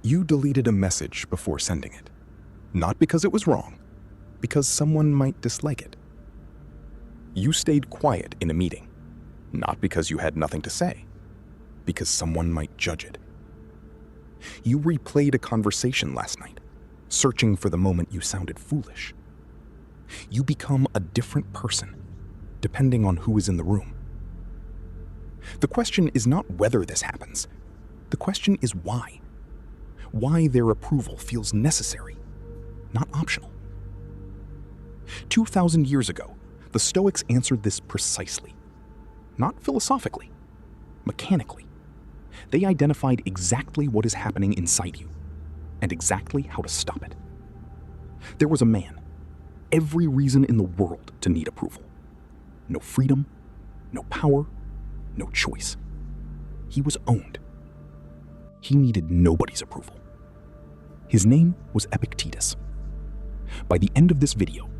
You deleted a message before sending it. Not because it was wrong, because someone might dislike it. You stayed quiet in a meeting, not because you had nothing to say, because someone might judge it. You replayed a conversation last night, searching for the moment you sounded foolish. You become a different person, depending on who is in the room. The question is not whether this happens. The question is why. Why their approval feels necessary, not optional. 2,000 years ago, the Stoics answered this precisely. Not philosophically, mechanically. They identified exactly what is happening inside you and exactly how to stop it. There was a man, every reason in the world to need approval. No freedom, no power, no choice. He was owned. He needed nobody's approval. His name was Epictetus. By the end of this video,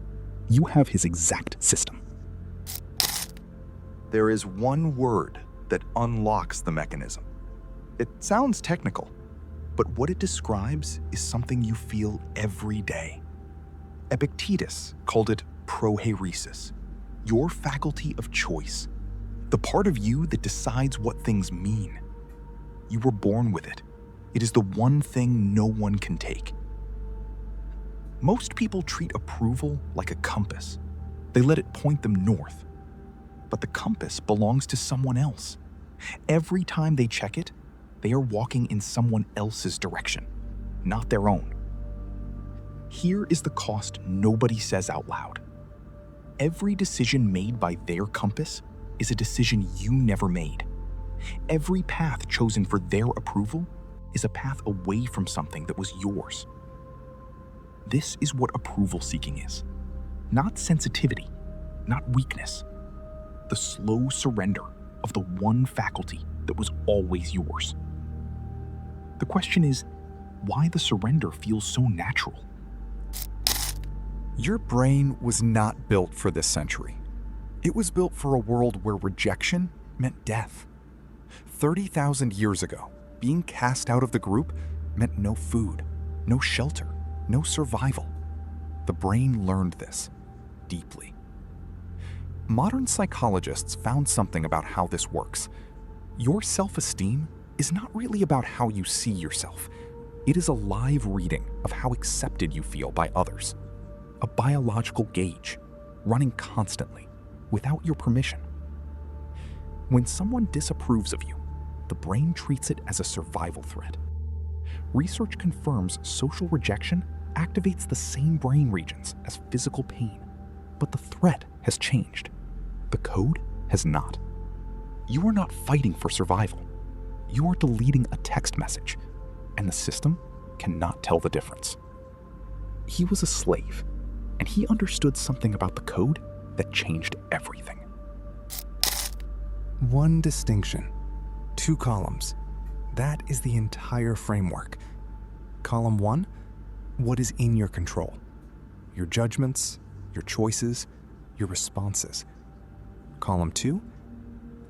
you have his exact system. There is one word that unlocks the mechanism. It sounds technical, but what it describes is something you feel every day. Epictetus called it prohairesis, your faculty of choice, the part of you that decides what things mean. You were born with it. It is the one thing no one can take. Most people treat approval like a compass. They let it point them north. But the compass belongs to someone else. Every time they check it, they are walking in someone else's direction, not their own. Here is the cost nobody says out loud. Every decision made by their compass is a decision you never made. Every path chosen for their approval is a path away from something that was yours. This is what approval seeking is. Not sensitivity, not weakness. The slow surrender of the one faculty that was always yours. The question is, why the surrender feels so natural? Your brain was not built for this century. It was built for a world where rejection meant death. 30,000 years ago, being cast out of the group meant no food, no shelter, no survival. The brain learned this deeply. Modern psychologists found something about how this works. Your self-esteem is not really about how you see yourself. It is a live reading of how accepted you feel by others. A biological gauge, running constantly, without your permission. When someone disapproves of you, the brain treats it as a survival threat. Research confirms social rejection activates the same brain regions as physical pain, but the threat has changed. The code has not. You are not fighting for survival. You are deleting a text message, and the system cannot tell the difference. He was a slave, and he understood something about the code that changed everything. One distinction, 2 columns. That is the entire framework. Column 1, what is in your control? Your judgments, your choices, your responses. Column 2,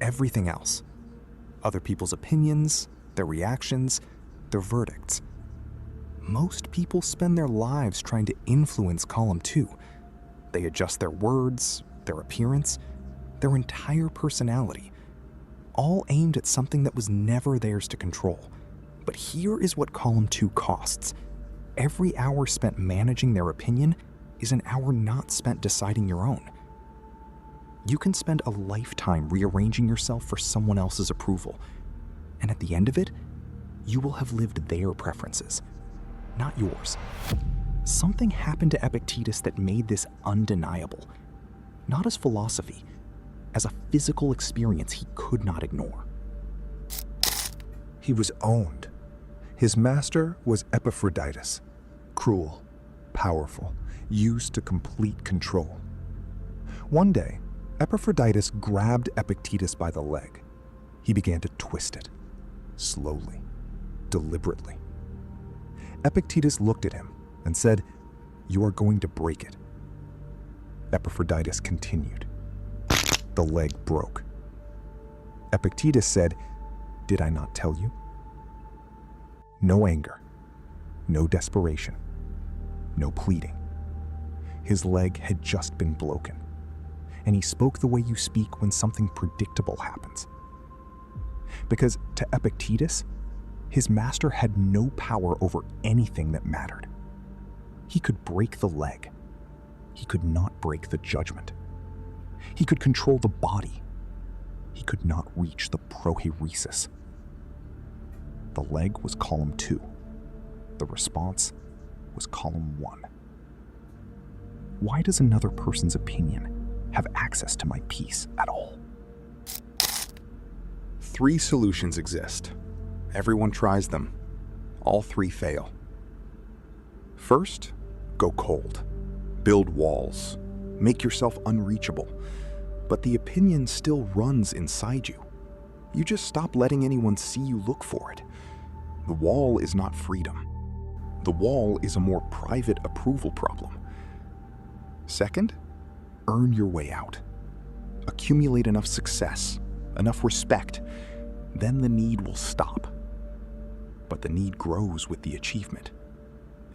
everything else. Other people's opinions, their reactions, their verdicts. Most people spend their lives trying to influence column 2. They adjust their words, their appearance, their entire personality, all aimed at something that was never theirs to control. But here is what column 2 costs. Every hour spent managing their opinion is an hour not spent deciding your own. You can spend a lifetime rearranging yourself for someone else's approval, and at the end of it, you will have lived their preferences, not yours. Something happened to Epictetus that made this undeniable, not as philosophy, as a physical experience he could not ignore. He was owned. His master was Epictetus, cruel, powerful, used to complete control. One day, Epictetus grabbed Epictetus by the leg. He began to twist it, slowly, deliberately. Epictetus looked at him and said, "You are going to break it." Epictetus continued. The leg broke. Epictetus said, "Did I not tell you?" No anger, No desperation. No pleading. His leg had just been broken, and he spoke the way you speak when something predictable happens. Because to Epictetus, his master had no power over anything that mattered. He could break the leg. He could not break the judgment. He could control the body. He could not reach the prohairesis. The leg was column 2. The response was column 1. Why does another person's opinion have access to my peace at all? 3 solutions exist. Everyone tries them. All 3 fail. First, go cold. Build walls. Make yourself unreachable. But the opinion still runs inside you. You just stop letting anyone see you look for it. The wall is not freedom. The wall is a more private approval problem. Second, earn your way out. Accumulate enough success, enough respect, then the need will stop. But the need grows with the achievement.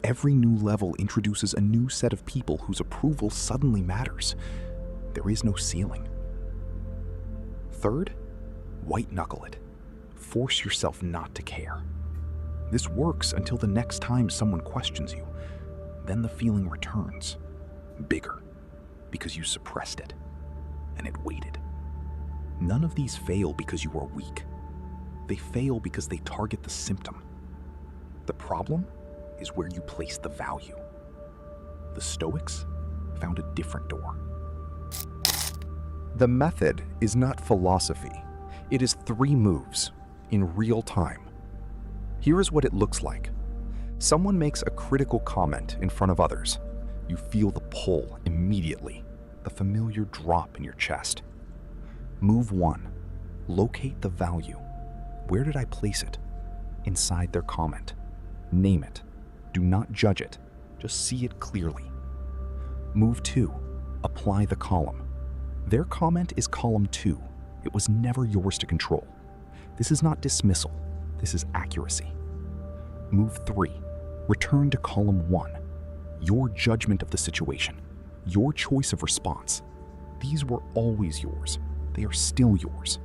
Every new level introduces a new set of people whose approval suddenly matters. There is no ceiling. Third, white knuckle it. Force yourself not to care. This works until the next time someone questions you. Then the feeling returns. Bigger, because you suppressed it, and it waited. None of these fail because you are weak. They fail because they target the symptom. The problem is where you place the value. The Stoics found a different door. The method is not philosophy. It is 3 moves in real time. Here is what it looks like. Someone makes a critical comment in front of others. You feel the pull immediately, the familiar drop in your chest. Move 1. Locate the value. Where did I place it? Inside their comment. Name it. Do not judge it. Just see it clearly. Move 2. Apply the column. Their comment is column 2. It was never yours to control. This is not dismissal. This is accuracy. Move 3. Return to column 1. Your judgment of the situation. Your choice of response. These were always yours. They are still yours.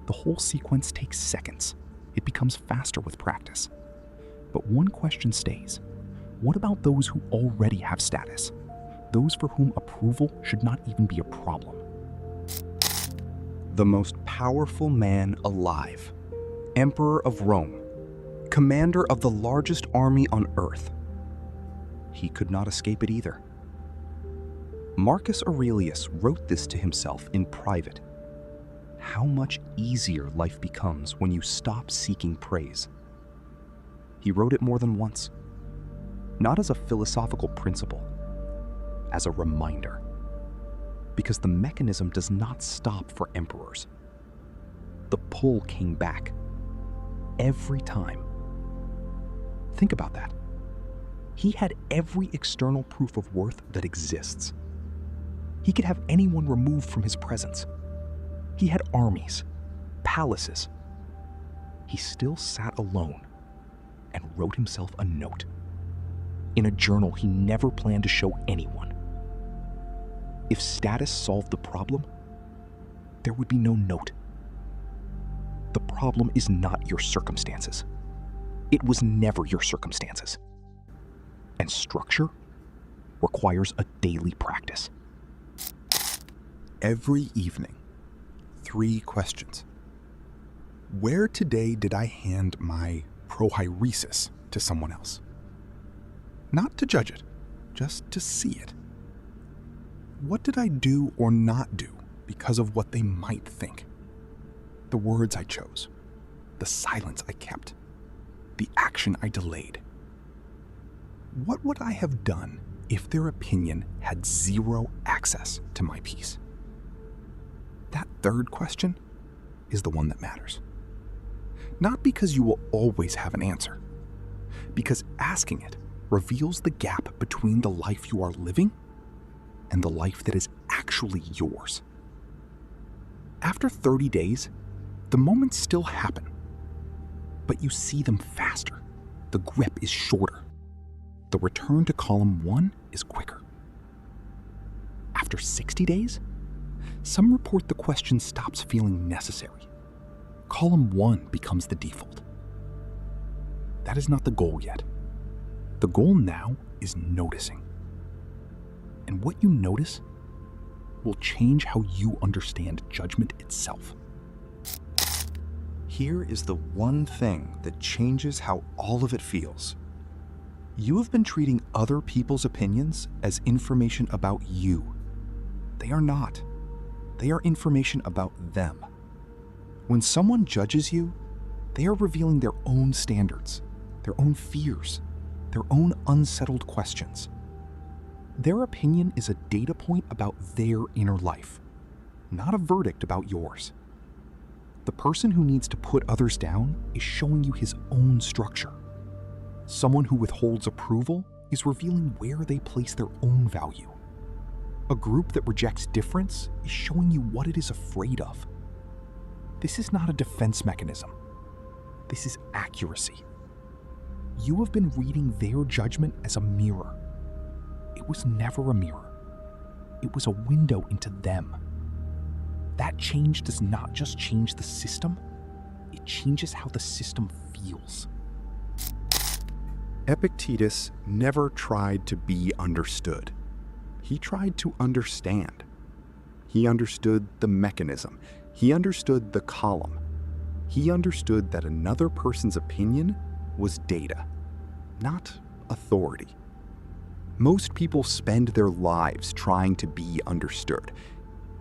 The whole sequence takes seconds. It becomes faster with practice. But one question stays. What about those who already have status? Those for whom approval should not even be a problem. The most powerful man alive. Emperor of Rome. Commander of the largest army on earth. He could not escape it either. Marcus Aurelius wrote this to himself in private. How much easier life becomes when you stop seeking praise. He wrote it more than once, not as a philosophical principle, as a reminder. Because the mechanism does not stop for emperors. The pull came back every time. Think about that. He had every external proof of worth that exists. He could have anyone removed from his presence. He had armies, palaces. He still sat alone and wrote himself a note. In a journal he never planned to show anyone. If status solved the problem, there would be no note. The problem is not your circumstances. It was never your circumstances. And structure requires a daily practice. Every evening, 3 questions. Where today did I hand my prohairesis to someone else? Not to judge it, just to see it. What did I do or not do because of what they might think? The words I chose, the silence I kept, the action I delayed. What would I have done if their opinion had 0 access to my peace? That 3rd question is the one that matters. Not because you will always have an answer, because asking it reveals the gap between the life you are living and the life that is actually yours. After 30 days, the moments still happen, but you see them faster. The grip is shorter. the return to column 1 is quicker. After 60 days, some report the question stops feeling necessary. Column 1 becomes the default. That is not the goal yet. The goal now is noticing. And what you notice will change how you understand judgment itself. Here is the one thing that changes how all of it feels. You have been treating other people's opinions as information about you. They are not. They are information about them. When someone judges you, they are revealing their own standards, their own fears, their own unsettled questions. Their opinion is a data point about their inner life, not a verdict about yours. The person who needs to put others down is showing you his own structure. Someone who withholds approval is revealing where they place their own value. A group that rejects difference is showing you what it is afraid of. This is not a defense mechanism. This is accuracy. You have been reading their judgment as a mirror. It was never a mirror. It was a window into them. That change does not just change the system, it changes how the system feels. Epictetus never tried to be understood. He tried to understand. He understood the mechanism. He understood the column. He understood that another person's opinion was data, not authority. Most people spend their lives trying to be understood.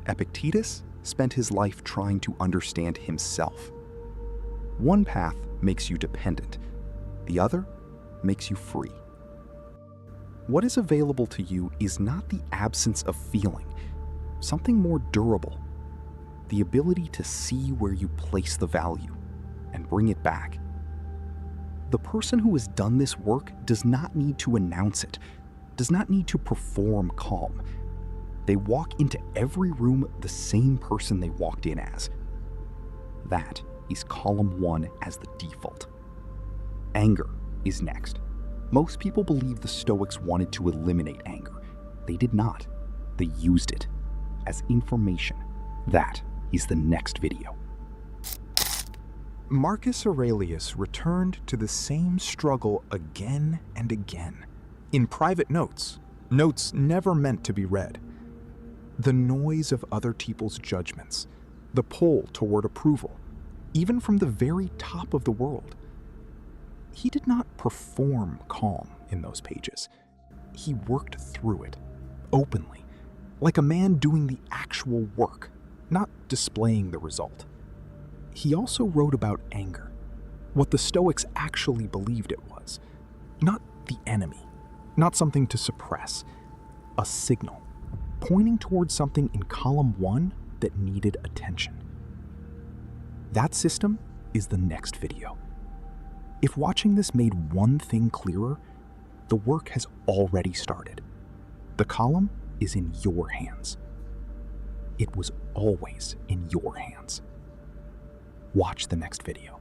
Epictetus spent his life trying to understand himself. One path makes you dependent. The other makes you free. What is available to you is not the absence of feeling, something more durable. The ability to see where you place the value and bring it back. The person who has done this work does not need to announce it, does not need to perform calm. They walk into every room the same person they walked in as. That is column 1 as the default. Anger is next. Most people believe the Stoics wanted to eliminate anger. They did not. They used it as information. That is the next video. Marcus Aurelius returned to the same struggle again and again. In private notes never meant to be read. The noise of other people's judgments, the pull toward approval, even from the very top of the world. He did not perform calm in those pages. He worked through it, openly, like a man doing the actual work, not displaying the result. He also wrote about anger, what the Stoics actually believed it was. Not the enemy, not something to suppress, a signal, pointing towards something in column 1 that needed attention. That system is the next video. If watching this made one thing clearer, the work has already started. The column is in your hands. It was always in your hands. Watch the next video.